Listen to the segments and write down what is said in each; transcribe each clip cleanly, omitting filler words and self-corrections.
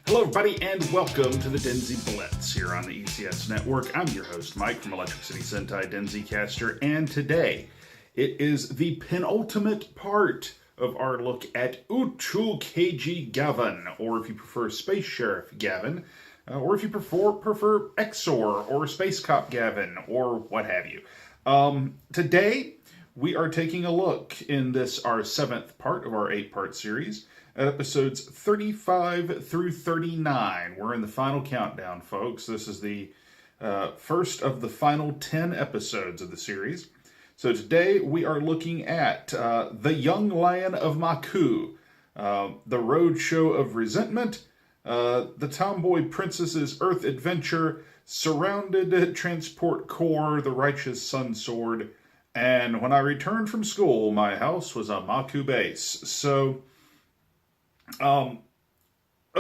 Hello, everybody, and welcome to the DenziBlitz here on the ECS Network. I'm your host, Mike, from Electric City Sentai DenziCaster, and today it is the penultimate part of our look at Uchuu Keiji Gavan, or if you prefer, Space Sheriff Gavan, or if you prefer Exor, or Space Cop Gavan, or what have you. Today, we are taking a look in this, our 7th part of our 8-part series, at episodes 35 through 39. We're in the final countdown, folks. This is the first of the final 10 episodes of the series. So today we are looking at The Young Lion of Maku, The Roadshow of Resentment, The Tomboy Princess's Earth Adventure, Surrounded Transport Corps, The Righteous Sun Sword, and When I Returned from School, My House Was a Maku Base. So, a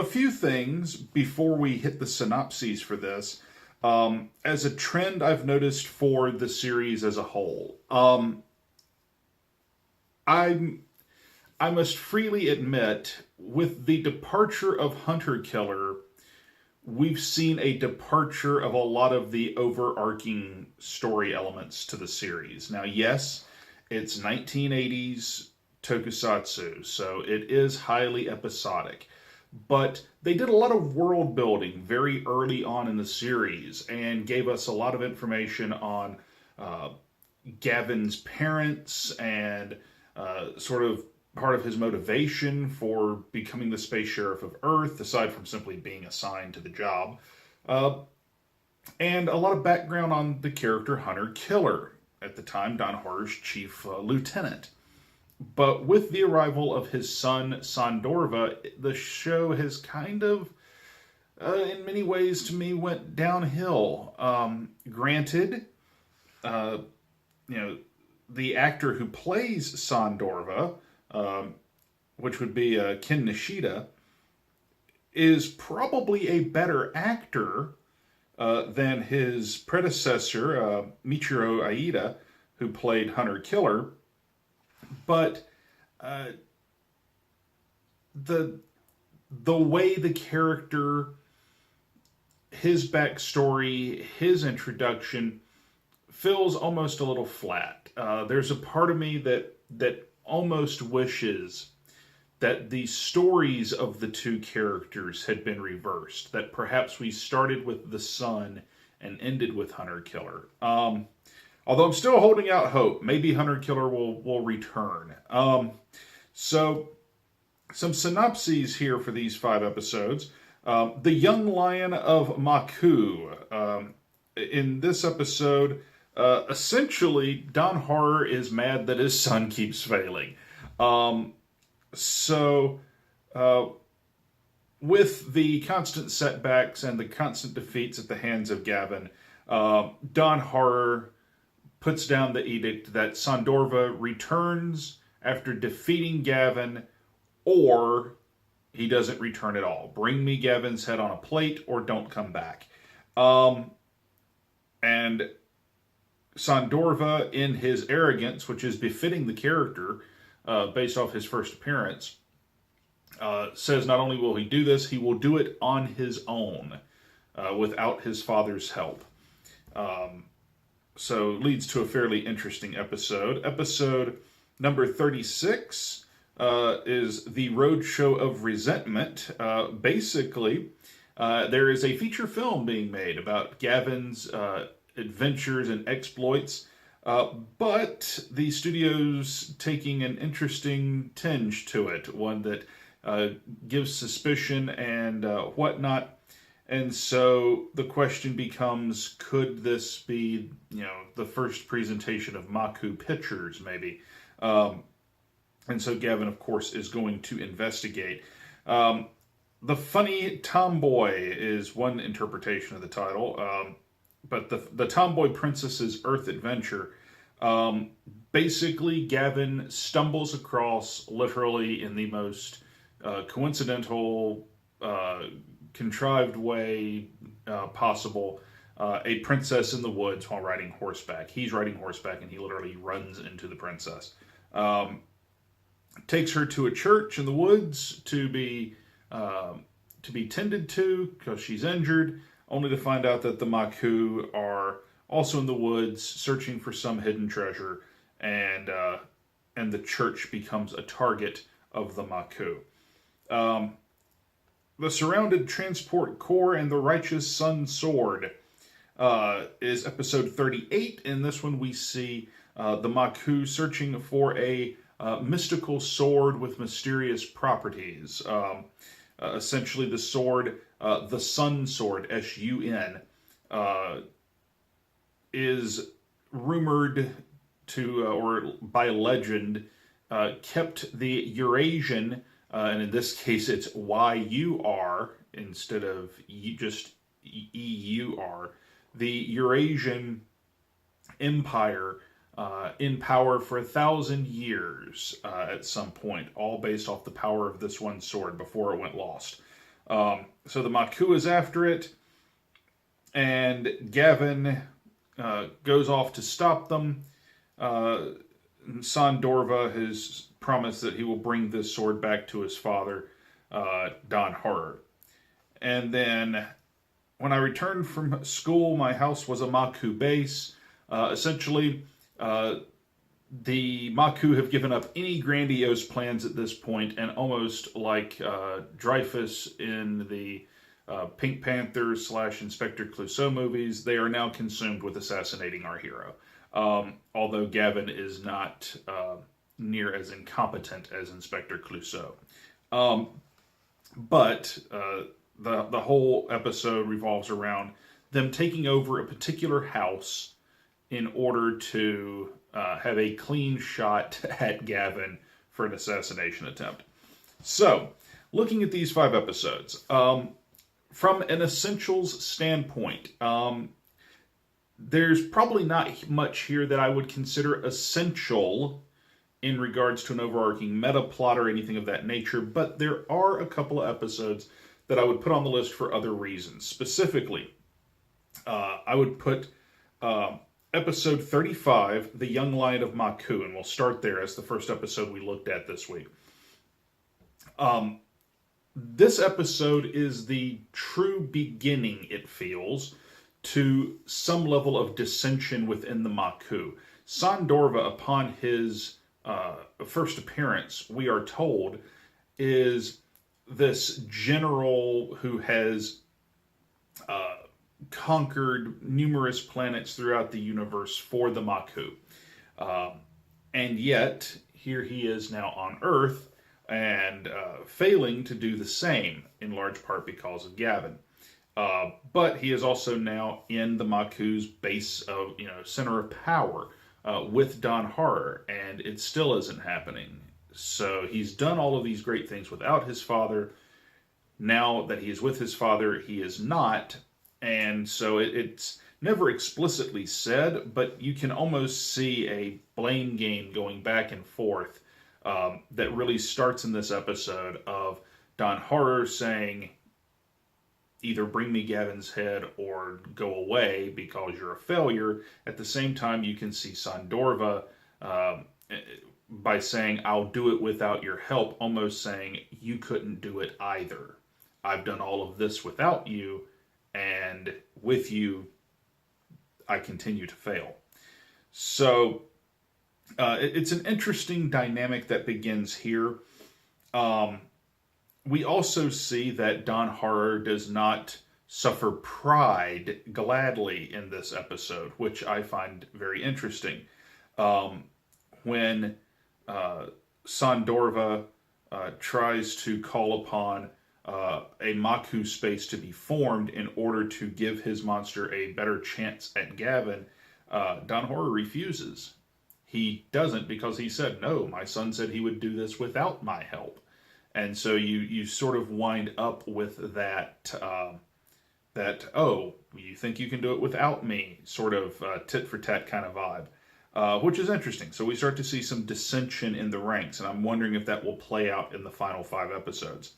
few things before we hit the synopses for this. As a trend I've noticed for the series as a whole, I must freely admit, with the departure of Hunter Killer, we've seen a departure of a lot of the overarching story elements to the series. Now, yes, it's 1980s tokusatsu, so it is highly episodic. But they did a lot of world building very early on in the series and gave us a lot of information on Gavin's parents and sort of part of his motivation for becoming the Space Sheriff of Earth, aside from simply being assigned to the job. And a lot of background on the character Hunter Killer, at the time Don Horror's chief lieutenant. But with the arrival of his son, Sandorva, the show has kind of, in many ways to me, went downhill. Granted, the actor who plays Sandorva, which would be Ken Nishida, is probably a better actor than his predecessor, Michiro Aida, who played Hunter Killer. But the way the character, his backstory, his introduction feels almost a little flat. There's a part of me that almost wishes that the stories of the two characters had been reversed. That perhaps we started with the son and ended with Hunter Killer. Although I'm still holding out hope. Maybe Hunter Killer will return. So, some synopses here for these 5 episodes. The Young Lion of Maku. In this episode, essentially, Don Horror is mad that his son keeps failing. With the constant setbacks and the constant defeats at the hands of Gavin, Don Horror puts down the edict that Sandorva returns after defeating Gavin, or he doesn't return at all. Bring me Gavin's head on a plate, or don't come back. And Sandorva, in his arrogance, which is befitting the character, based off his first appearance, says not only will he do this, he will do it on his own, without his father's help. So leads to a fairly interesting episode. Episode number 36 is The Roadshow of Resentment. Basically, there is a feature film being made about Gavin's adventures and exploits, but the studio's taking an interesting tinge to it, one that gives suspicion and whatnot. And so the question becomes, could this be, the first presentation of Maku pictures, maybe? And so Gavin, of course, is going to investigate. The Funny Tomboy is one interpretation of the title, but the Tomboy Princess's Earth Adventure. Basically, Gavin stumbles across, literally in the most coincidental, contrived way possible, a princess in the woods while riding horseback. He's riding horseback and he literally runs into the princess. Takes her to a church in the woods to be to be tended to because she's injured, only to find out that the Maku are also in the woods searching for some hidden treasure, and the church becomes a target of the Maku. The Surrounded Transport Corps and the Righteous Sun Sword is episode 38. In this one, we see the Maku searching for a mystical sword with mysterious properties. Essentially, the sword, the Sun Sword, S-U-N, is rumored to, or by legend, kept the Eurasian, and in this case it's Y-U-R instead of just E-U-R, the Eurasian Empire in power for 1,000 years at some point, all based off the power of this one sword before it went lost. So the Maku is after it, and Gavin goes off to stop them. Sandorva has promised that he will bring this sword back to his father, Don Horror. And then, when I returned from school, my house was a Maku base. Essentially, the Maku have given up any grandiose plans at this point, and almost like Dreyfus in the Pink Panther / Inspector Clouseau movies, they are now consumed with assassinating our hero. Although Gavin is not near as incompetent as Inspector Clouseau. But the whole episode revolves around them taking over a particular house in order to have a clean shot at Gavin for an assassination attempt. So, looking at these 5 episodes, from an essentials standpoint, there's probably not much here that I would consider essential in regards to an overarching meta plot or anything of that nature, but there are a couple of episodes that I would put on the list for other reasons. Specifically, I would put episode 35, The Young Lion of Maku, and we'll start there as the first episode we looked at this week. This episode is the true beginning, it feels, to some level of dissension within the Maku. Sandorva, upon his first appearance, we are told, is this general who has conquered numerous planets throughout the universe for the Maku. And yet, here he is now on Earth, and failing to do the same, in large part because of Gavin. But he is also now in the Maku's base of, center of power with Don Horror, and it still isn't happening. So he's done all of these great things without his father. Now that he is with his father, he is not. And so it's never explicitly said, but you can almost see a blame game going back and forth that really starts in this episode of Don Horror saying, either bring me Gavin's head or go away because you're a failure. At the same time, you can see Sandorva by saying, I'll do it without your help, almost saying, you couldn't do it either. I've done all of this without you, and with you, I continue to fail. So, it's an interesting dynamic that begins here. We also see that Don Horror does not suffer pride gladly in this episode, which I find very interesting. When Sandorva tries to call upon a Maku space to be formed in order to give his monster a better chance at Gavin, Don Horror refuses. He doesn't because he said, no, my son said he would do this without my help. And so you sort of wind up with that, oh, you think you can do it without me, sort of tit for tat kind of vibe, which is interesting. So we start to see some dissension in the ranks, and I'm wondering if that will play out in the final 5 episodes.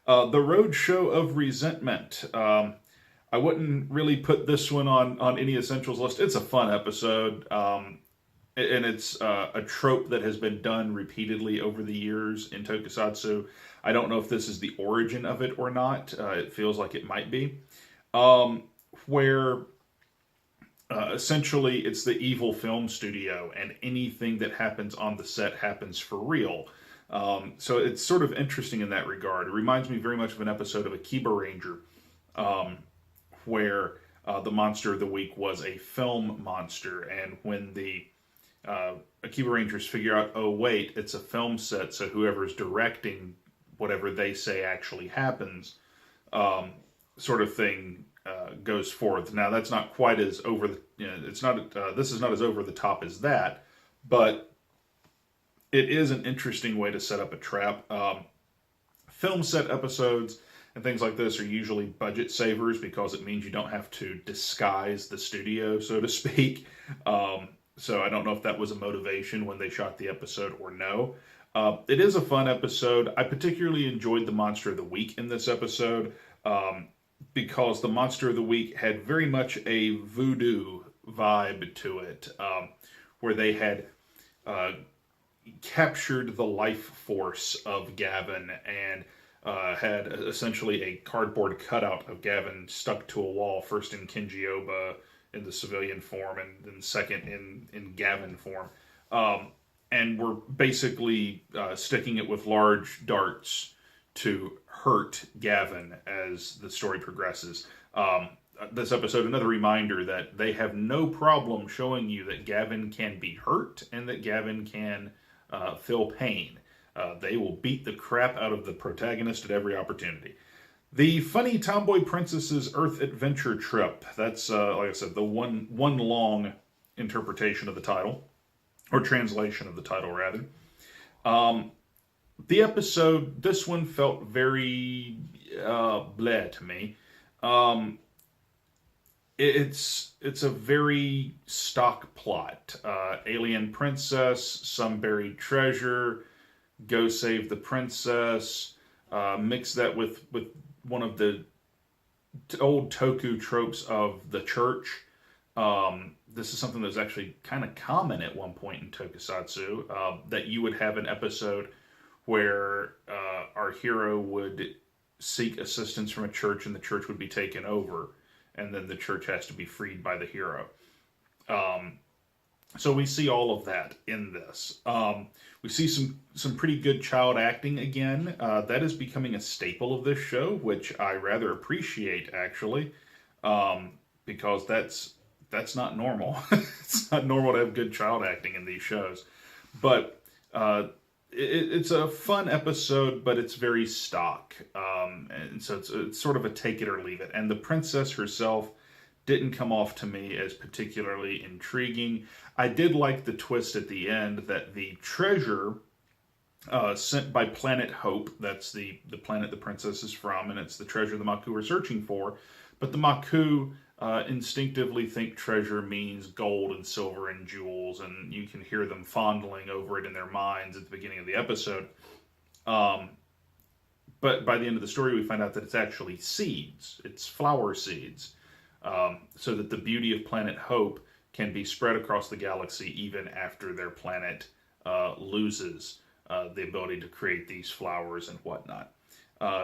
The Road Show of Resentment. I wouldn't really put this one on any essentials list. It's a fun episode. and it's a trope that has been done repeatedly over the years in tokusatsu. I don't know if this is the origin of it or not. It feels like it might be. Where essentially it's the evil film studio, and anything that happens on the set happens for real. So it's sort of interesting in that regard. It reminds me very much of an episode of Akiba Ranger, where the monster of the week was a film monster, and when the Akiba Rangers figure out, oh wait, it's a film set, so whoever's directing whatever they say actually happens, sort of thing goes forth. Now that's not quite as over the, it's not, this is not as over the top as that, but it is an interesting way to set up a trap. Film set episodes and things like this are usually budget savers because it means you don't have to disguise the studio, so to speak. So I don't know if that was a motivation when they shot the episode or no. It is a fun episode. I particularly enjoyed the Monster of the Week in this episode because the Monster of the Week had very much a voodoo vibe to it, where they had captured the life force of Gavan and had essentially a cardboard cutout of Gavan stuck to a wall, first in Kenji-Oba in the civilian form, and then second in Gavan form. And we're basically sticking it with large darts to hurt Gavan as the story progresses. This episode, another reminder that they have no problem showing you that Gavan can be hurt and that Gavan can feel pain. They will beat the crap out of the protagonist at every opportunity. The Funny Tomboy Princess's Earth Adventure Trip. That's, like I said, the one long interpretation of the title. Or translation of the title, rather. The episode, this one felt very bleh to me. It's a very stock plot. Alien princess, some buried treasure, go save the princess, mix that with one of the old toku tropes of the church. This is something that was actually kind of common at one point in tokusatsu, that you would have an episode where our hero would seek assistance from a church and the church would be taken over, and then the church has to be freed by the hero. So we see all of that in this. We see some pretty good child acting again. That is becoming a staple of this show, which I rather appreciate, actually, because that's not normal. It's not normal to have good child acting in these shows. But it's a fun episode, but it's very stock. And so it's sort of a take it or leave it. And the princess herself didn't come off to me as particularly intriguing. I did like the twist at the end that the treasure sent by Planet Hope, that's the planet the princess is from, and it's the treasure the Maku are searching for, but the Maku instinctively think treasure means gold and silver and jewels, and you can hear them fondling over it in their minds at the beginning of the episode. But by the end of the story, we find out that it's actually seeds. It's flower seeds. So that the beauty of Planet Hope can be spread across the galaxy even after their planet loses the ability to create these flowers and whatnot.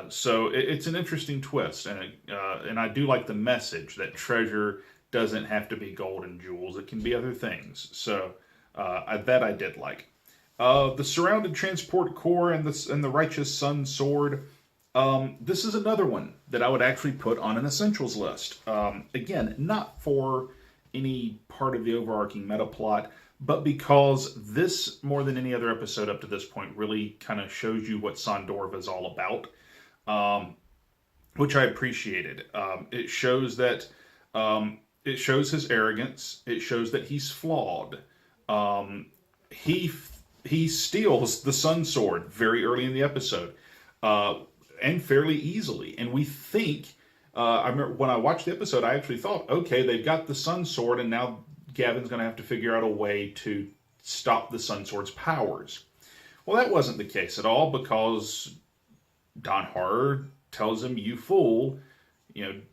So it's an interesting twist, and I do like the message that treasure doesn't have to be gold and jewels. It can be other things. So that I did like. The Surrounded Transport Corps and the Righteous Sun Sword. This is another one that I would actually put on an essentials list. Again, not for any part of the overarching meta plot, but because this, more than any other episode up to this point, really kind of shows you what Sandorva is all about, which I appreciated. It shows that it shows his arrogance. It shows that he's flawed. He steals the Sun Sword very early in the episode. And fairly easily. And we think, I remember when I watched the episode, I actually thought, okay, they've got the Sun Sword, and now Gavin's going to have to figure out a way to stop the Sun Sword's powers. Well, that wasn't the case at all, because Don Horror tells him, you fool,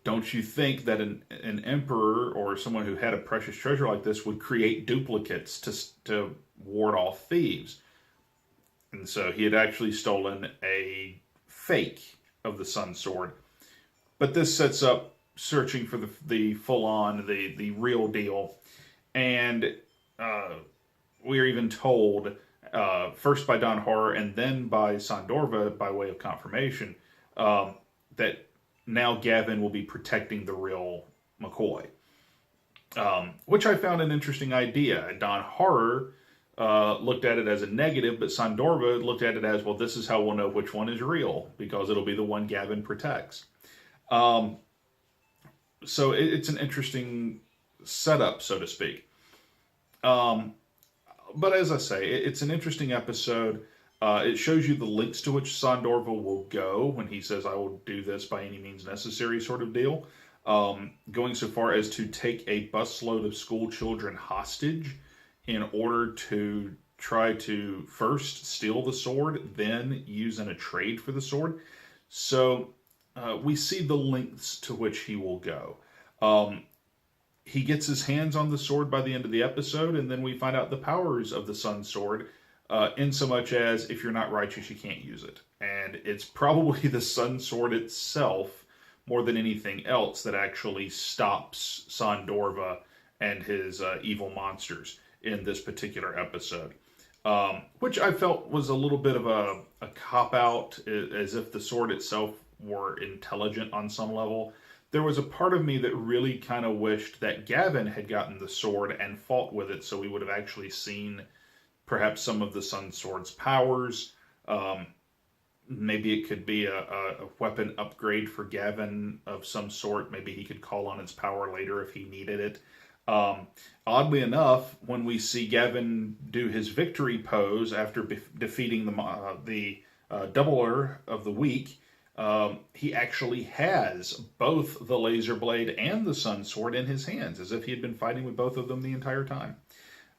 don't you think that an emperor or someone who had a precious treasure like this would create duplicates to ward off thieves? And so he had actually stolen a fake of the Sun Sword. But this sets up searching for the full-on, the real deal. And we are even told, first by Don Horror and then by Sandorva by way of confirmation, that now Gavin will be protecting the real McCoy. Which I found an interesting idea. Don Horror looked at it as a negative, but Sandorva looked at it as, well, this is how we'll know which one is real, because it'll be the one Gavin protects. So it's an interesting setup, so to speak. But as I say, it's an interesting episode. It shows you the lengths to which Sandorva will go when he says, I will do this by any means necessary sort of deal. Going so far as to take a busload of school children hostage in order to try to first steal the sword, then use in a trade for the sword. So we see the lengths to which he will go. He gets his hands on the sword by the end of the episode, and then we find out the powers of the Sun Sword, in so much as if you're not righteous, you can't use it. And it's probably the Sun Sword itself, more than anything else, that actually stops Sandorva and his evil monsters in this particular episode. Which I felt was a little bit of a cop-out, as if the sword itself were intelligent on some level. There was a part of me that really kind of wished that Gavin had gotten the sword and fought with it, so we would have actually seen perhaps some of the Sun Sword's powers. Maybe it could be a weapon upgrade for Gavin of some sort. Maybe he could call on its power later if he needed it. Oddly enough, when we see Gavin do his victory pose after defeating the doubler of the week, he actually has both the laser blade and the Sun Sword in his hands, as if he had been fighting with both of them the entire time.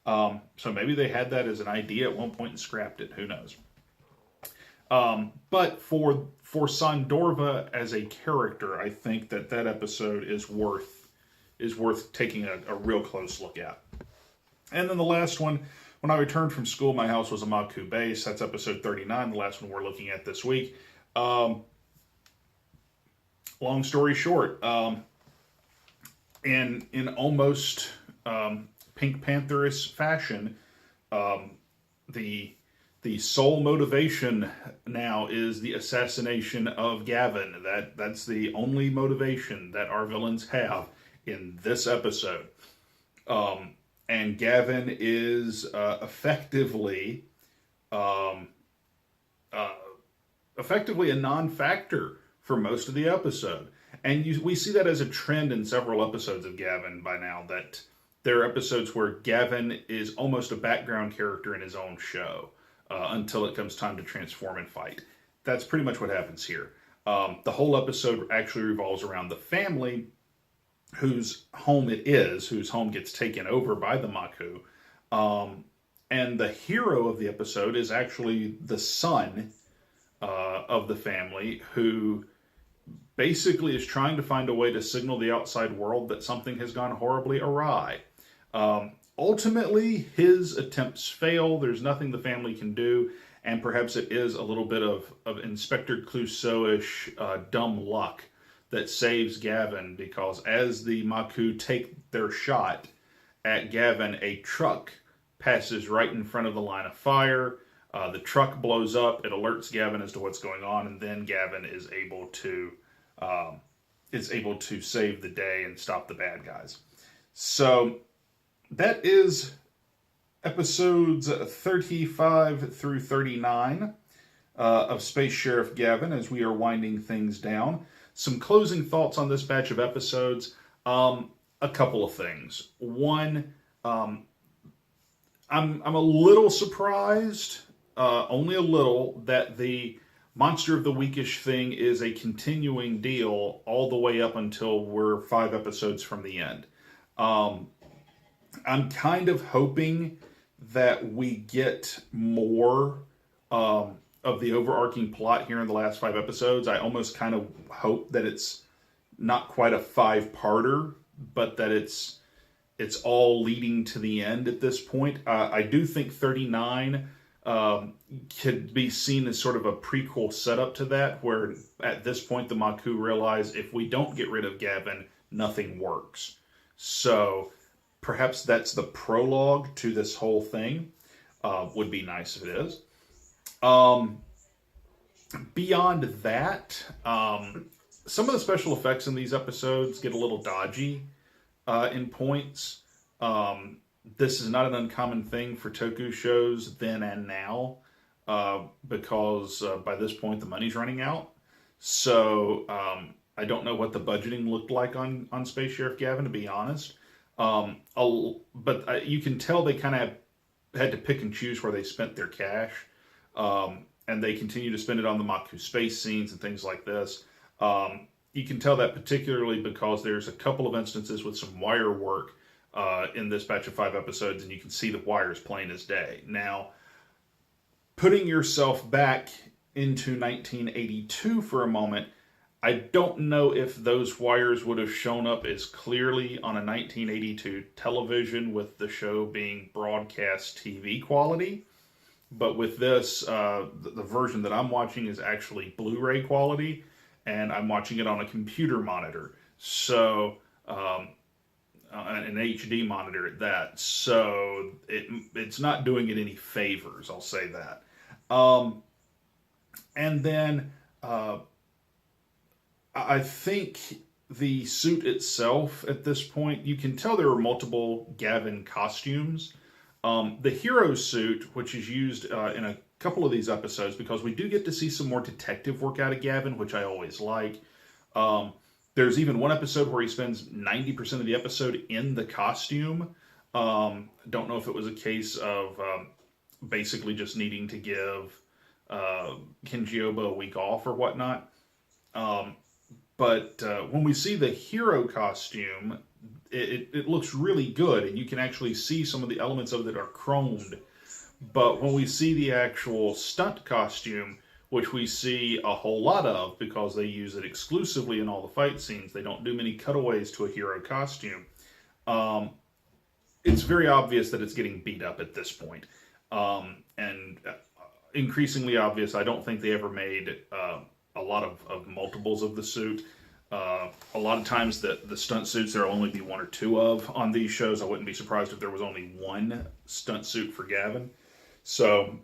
So maybe they had that as an idea at one point and scrapped it. Who knows? But for Sandorva as a character, I think that episode is worth taking a real close look at. And then the last one, when I returned from school, my house was a Maku base. That's episode 39, the last one we're looking at this week. Long story short, in almost Pink Panther-ish fashion, the sole motivation now is the assassination of Gavin. That's the only motivation that our villains have in this episode. And Gavin is effectively a non-factor for most of the episode. And we see that as a trend in several episodes of Gavin by now, that there are episodes where Gavin is almost a background character in his own show until it comes time to transform and fight. That's pretty much what happens here. The whole episode actually revolves around the family whose home it is, whose home gets taken over by the Maku. And the hero of the episode is actually the son of the family, who basically is trying to find a way to signal the outside world that something has gone horribly awry. Ultimately, his attempts fail. There's nothing the family can do, and perhaps it is a little bit of Inspector Clouseau-ish dumb luck that saves Gavin, because as the Maku take their shot at Gavin, a truck passes right in front of the line of fire. The truck blows up. It alerts Gavin as to what's going on, and then Gavin is able to save the day and stop the bad guys. So that is episodes 35 through 39 of Space Sheriff Gavan as we are winding things down. Some closing thoughts on this batch of episodes. A couple of things. One, I'm a little surprised, only a little, that the Monster of the Weekish thing is a continuing deal all the way up until we're 5 episodes from the end. I'm kind of hoping that we get more of the overarching plot here in the last 5 episodes. I almost kind of hope that it's, not quite a 5-parter, but that it's all leading to the end at this point. I do think 39 could be seen as sort of a prequel setup to that, where at this point the Maku realize if we don't get rid of Gavin, nothing works. So perhaps that's the prologue to this whole thing. Would be nice if it is. Beyond that, some of the special effects in these episodes get a little dodgy in points. This is not an uncommon thing for Toku shows then and now, because by this point the money's running out. So I don't know what the budgeting looked like on Space Sheriff Gavan, to be honest. But you can tell they kind of had to pick and choose where they spent their cash. And they continue to spend it on the Maku space scenes and things like this. You can tell that particularly because there's a couple of instances with some wire work in this batch of 5 episodes, and you can see the wires plain as day. Now, putting yourself back into 1982 for a moment, I don't know if those wires would have shown up as clearly on a 1982 television with the show being broadcast TV quality. But with this, the version that I'm watching is actually Blu-ray quality, and I'm watching it on a computer monitor. So, an HD monitor at that. So, it's not doing it any favors, I'll say that. And then, I think the suit itself at this point, you can tell there are multiple Gavin costumes. The hero suit, which is used in a couple of these episodes, because we do get to see some more detective work out of Gavin, which I always like. There's even one episode where he spends 90% of the episode in the costume. Don't know if it was a case of basically just needing to give Kenji Oba a week off or whatnot. But when we see the hero costume, it looks really good, and you can actually see some of the elements of it are chromed. But when we see the actual stunt costume, which we see a whole lot of because they use it exclusively in all the fight scenes, they don't do many cutaways to a hero costume, it's very obvious that it's getting beat up at this point. And increasingly obvious, I don't think they ever made a lot of multiples of the suit. A lot of times the stunt suits there will only be 1 or 2 of on these shows. I wouldn't be surprised if there was only 1 stunt suit for Gavin. So,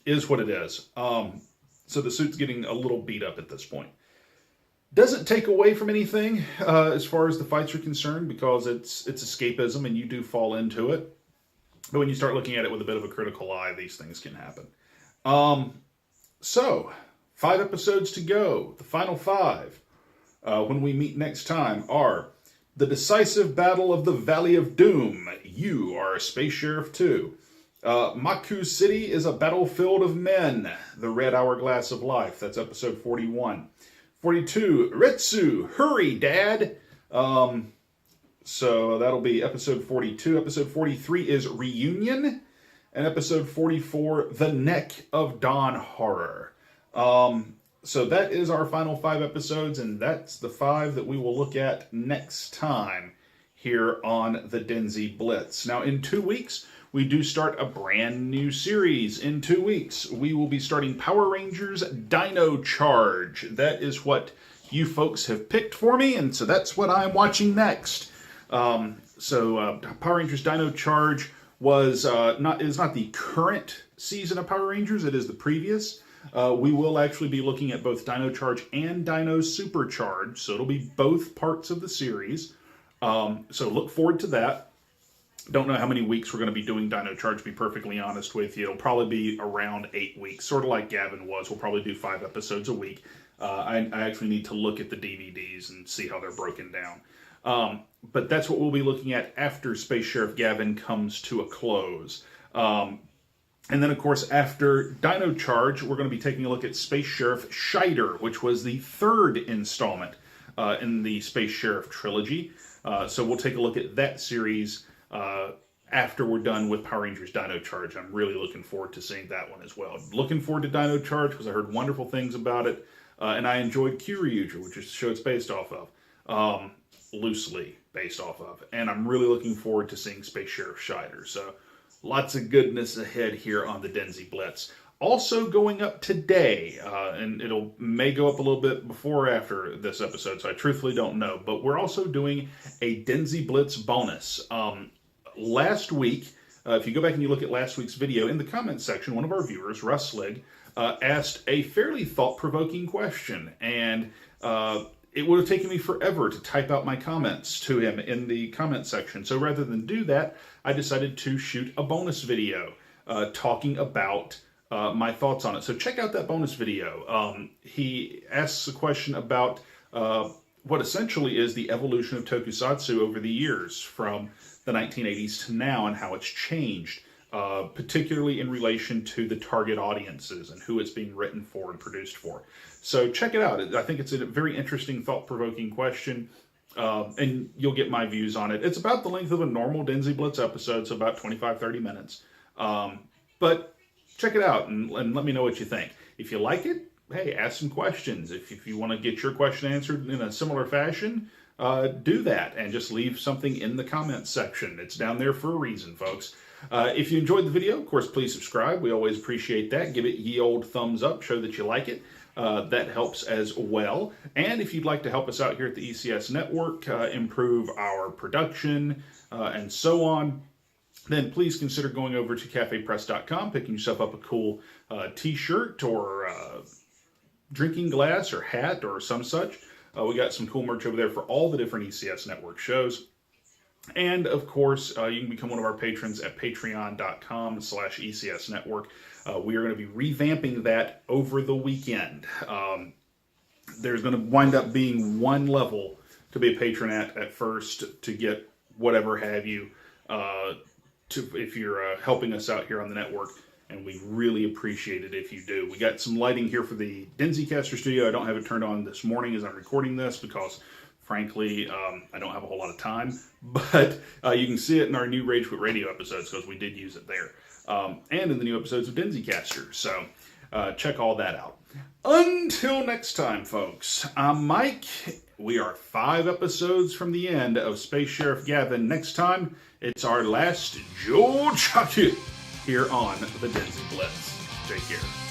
is what it is. So the suit's getting a little beat up at this point. Doesn't take away from anything as far as the fights are concerned, because it's escapism and you do fall into it. But when you start looking at it with a bit of a critical eye, these things can happen. So, 5 episodes to go. The final 5. When we meet next time are The Decisive Battle of the Valley of Doom. You are a Space Sheriff too. Maku City is a battlefield of men. The Red Hourglass of Life. That's episode 41. 42, Ritsu, hurry, Dad. So that'll be episode 42. Episode 43 is Reunion. And episode 44, The Neck of Dawn Horror. So that is our final 5 episodes, and that's the 5 that we will look at next time here on the DenziBlitz. Now, in 2 weeks, we do start a brand new series. In 2 weeks, we will be starting Power Rangers Dino Charge. That is what you folks have picked for me, and so that's what I'm watching next. Power Rangers Dino Charge is not the current season of Power Rangers. It is the previous. We will actually be looking at both Dino Charge and Dino Supercharge, so it'll be both parts of the series. So look forward to that. Don't know how many weeks we're going to be doing Dino Charge, to be perfectly honest with you. It'll probably be around 8 weeks, sort of like Gavin was. We'll probably do 5 episodes a week. I actually need to look at the DVDs and see how they're broken down. But that's what we'll be looking at after Space Sheriff Gavan comes to a close. And then, of course, after Dino Charge, we're going to be taking a look at Space Sheriff Scheider, which was the 3rd installment in the Space Sheriff trilogy. So we'll take a look at that series after we're done with Power Rangers Dino Charge. I'm really looking forward to seeing that one as well. Looking forward to Dino Charge because I heard wonderful things about it. And I enjoyed Kyoryuger, which is the show it's based off of, loosely based off of. And I'm really looking forward to seeing Space Sheriff Scheider. So lots of goodness ahead here on the DenziBlitz. Also going up today, and may go up a little bit before or after this episode, so I truthfully don't know, but we're also doing a DenziBlitz bonus. Last week, if you go back and you look at last week's video, in the comments section, one of our viewers, Russ Slig, asked a fairly thought-provoking question, and it would have taken me forever to type out my comments to him in the comment section. So rather than do that, I decided to shoot a bonus video talking about my thoughts on it. So check out that bonus video. He asks a question about what essentially is the evolution of tokusatsu over the years from the 1980s to now and how it's changed, particularly in relation to the target audiences and who it's being written for and produced for. So check it out. I think it's a very interesting, thought-provoking question, and you'll get my views on it. It's about the length of a normal DenziBlitz episode, so about 25-30 minutes. But check it out and let me know what you think. If you like it, hey, ask some questions. If you want to get your question answered in a similar fashion, do that and just leave something in the comments section. It's down there for a reason, folks. If you enjoyed the video, of course, please subscribe. We always appreciate that. Give it ye old thumbs up. Show that you like it. That helps as well. And if you'd like to help us out here at the ECS Network, improve our production, and so on, then please consider going over to cafepress.com, picking yourself up a cool t-shirt or drinking glass or hat or some such. We got some cool merch over there for all the different ECS Network shows. And, of course, you can become one of our patrons at patreon.com/ECS Network. We are going to be revamping that over the weekend. There's going to wind up being one level to be a patron at first to get whatever have you, if you're helping us out here on the network, and we really appreciate it if you do. We got some lighting here for the DenziCaster studio. I don't have it turned on this morning as I'm recording this because, frankly, I don't have a whole lot of time. But you can see it in our new Rage Quit Radio episodes because we did use it there. And in the new episodes of DenziCaster. So check all that out. Until next time, folks, I'm Mike. We are 5 episodes from the end of Space Sheriff Gavan. Next time, it's our last Joe Chucky here on the DenziBlitz. Take care.